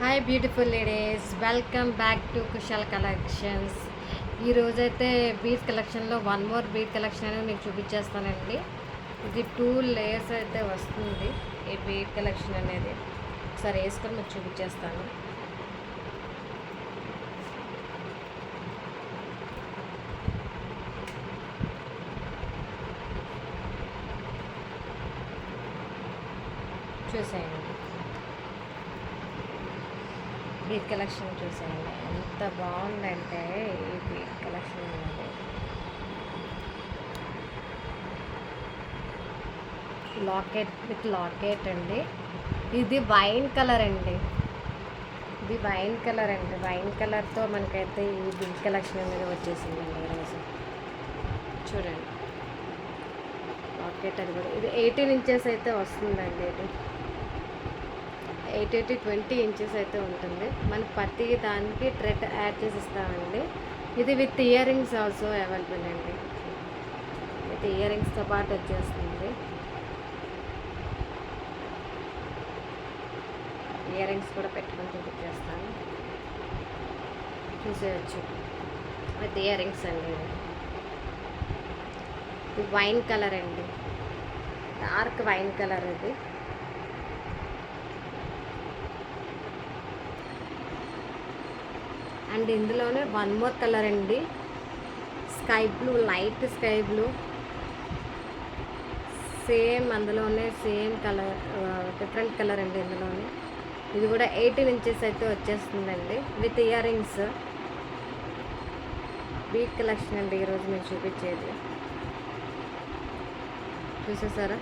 Hi beautiful ladies, welcome back to Kushal collections. ఈరోజైతే beat కలెక్షన్లో one more beat collection అనేది మీకు చూపించేస్తానండి. ఇది 2 లేయర్స్ అయితే వస్తుంది. ఈ బీట్ కలెక్షన్ అనేది ఒకసారి వేసుకొని మీకు చూపించేస్తాను. చూసేయండి, బీట్ కలెక్షన్ చూసేయండి ఎంత బాగుందంటే ఈ బీట్ కలెక్షన్ అనేది. లాకెట్ అండి. ఇది వైన్ కలర్ అండి. వైన్ కలర్తో మనకైతే ఈ బీట్ కలెక్షన్ అనేది వచ్చేసిందండి ఈరోజు. చూడండి, లాకెట్ అది కూడా ఇది 18 ఇంచెస్ అయితే వస్తుందండి. ఇది 20 ఇంచెస్ అయితే ఉంటుంది. మనకి ప్రతి దానికి థ్రెడ్ యాడ్ చేసి ఇస్తామండి. ఇది with ear rings also available అండి. విత్ ఇయర్ రింగ్స్తో పాటు వచ్చేస్తుంది. ఇయర్ రింగ్స్ కూడా పెట్టుకొని చూపించేస్తాను, చూసేయచ్చు. విత్ ఇయర్ రింగ్స్ అండి. ఇది వైన్ కలర్ అండి, డార్క్ వైన్ కలర్ ఇది. అండ్ ఇందులోనే వన్ మోర్ కలర్ అండి, sky blue, light sky blue. Same అందులోనే సేమ్ కలర్, డిఫరెంట్ కలర్ అండి ఇందులోనే. ఇది కూడా 18 ఇంచెస్ అయితే వచ్చేస్తుందండి with ear rings. Beat collection అండి ఈరోజు మీకు చూపించేది. చూసేసారా?